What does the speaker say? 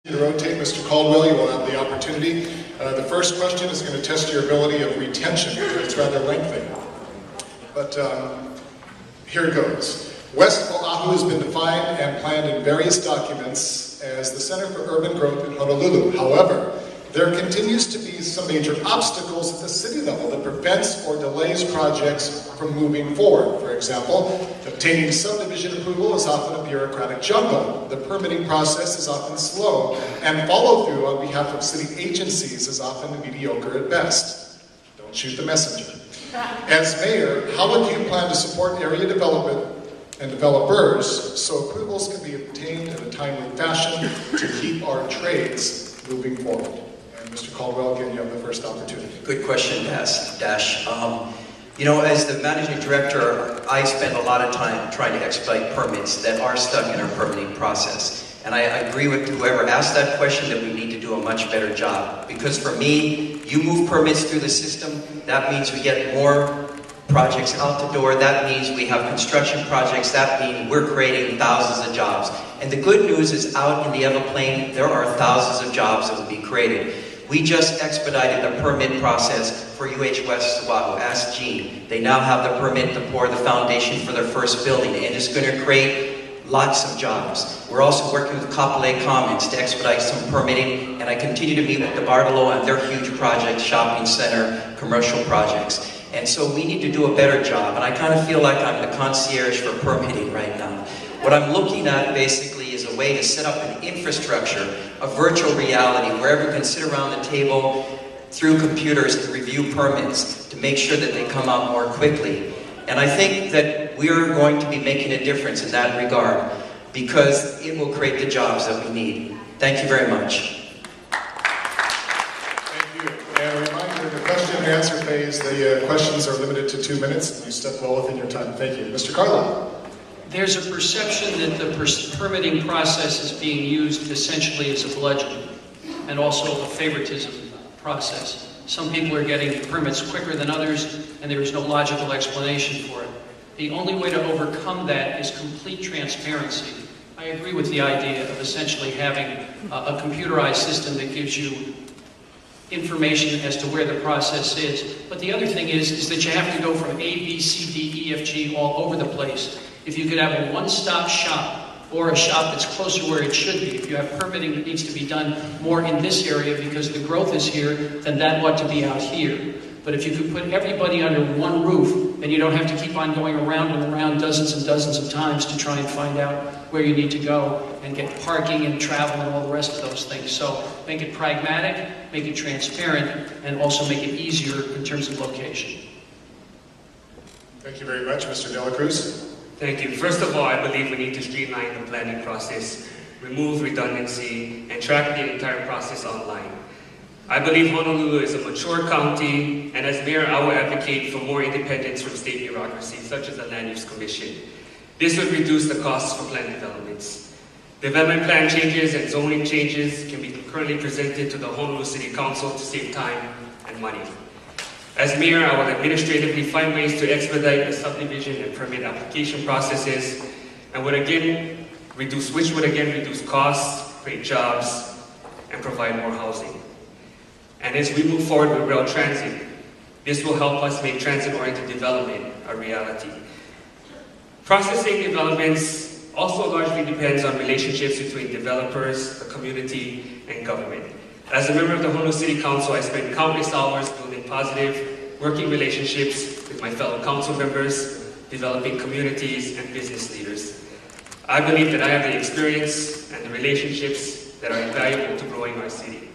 To rotate, Mr. Caldwell, you will have the opportunity. The first question is going to test your ability of retention. It's rather lengthy. But here it goes. West Oahu has been defined and planned in various documents as the Center for Urban Growth in Honolulu. However, there continues to be some major obstacles at the city level that prevents or delays projects from moving forward. For example, obtaining subdivision approval is often a bureaucratic jungle. The permitting process is often slow, and follow-through on behalf of city agencies is often mediocre at best. Don't shoot the messenger. As mayor, how would you plan to support area development and developers so approvals can be obtained in a timely fashion to keep our trades moving forward? Mr. Caldwell, again, you have the first opportunity. Good question, Dash. You know, as the managing director, I spend a lot of time trying to expedite permits that are stuck in our permitting process. And I agree with whoever asked that question that we need to do a much better job. Because for me, you move permits through the system, that means we get more projects out the door, that means we have construction projects, that means we're creating thousands of jobs. And the good news is out in the Everplain, there are thousands of jobs that will be created. We just expedited the permit process for UH West Oahu. Ask Gene. They now have the permit to pour the foundation for their first building, and it's going to create lots of jobs. We're also working with Kapolei Commons to expedite some permitting, and I continue to meet with the Bartolo and their huge projects, shopping center, commercial projects. And so we need to do a better job, and I kind of feel like I'm the concierge for permitting right now. What I'm looking at basically is a way to set up an infrastructure, a virtual reality, where everyone can sit around the table through computers and review permits to make sure that they come out more quickly. And I think that we're going to be making a difference in that regard because it will create the jobs that we need. Thank you very much. Thank you. And a reminder, in the question and answer phase, the questions are limited to 2 minutes. You step well within your time. Thank you. Mr. Caldwell. There's a perception that the permitting process is being used essentially as a bludgeon and also a favoritism process. Some people are getting permits quicker than others and there is no logical explanation for it. The only way to overcome that is complete transparency. I agree with the idea of essentially having a computerized system that gives you information as to where the process is. But the other thing is that you have to go from A, B, C, D, E, F, G all over the place. If you could have a one-stop shop or a shop that's closer where it should be, if you have permitting that needs to be done more in this area because the growth is here, then that ought to be out here. But if you could put everybody under one roof, then you don't have to keep on going around and around dozens and dozens of times to try and find out where you need to go and get parking and travel and all the rest of those things. So make it pragmatic, make it transparent, and also make it easier in terms of location. Thank you very much. Mr. De La Cruz. Thank you. First of all, I believe we need to streamline the planning process, remove redundancy, and track the entire process online. I believe Honolulu is a mature county, and as mayor, I will advocate for more independence from state bureaucracy, such as the Land Use Commission. This would reduce the costs for planned developments. Development plan changes and zoning changes can be concurrently presented to the Honolulu City Council to save time and money. As mayor, I will administratively find ways to expedite the subdivision and permit application processes, and which would again reduce costs, create jobs, and provide more housing. And as we move forward with rail transit, this will help us make transit-oriented development a reality. Processing developments also largely depends on relationships between developers, the community, and government. As a member of the Honolulu City Council, I spend countless hours building positive working relationships with my fellow council members, developing communities and business leaders. I believe that I have the experience and the relationships that are invaluable to growing our city.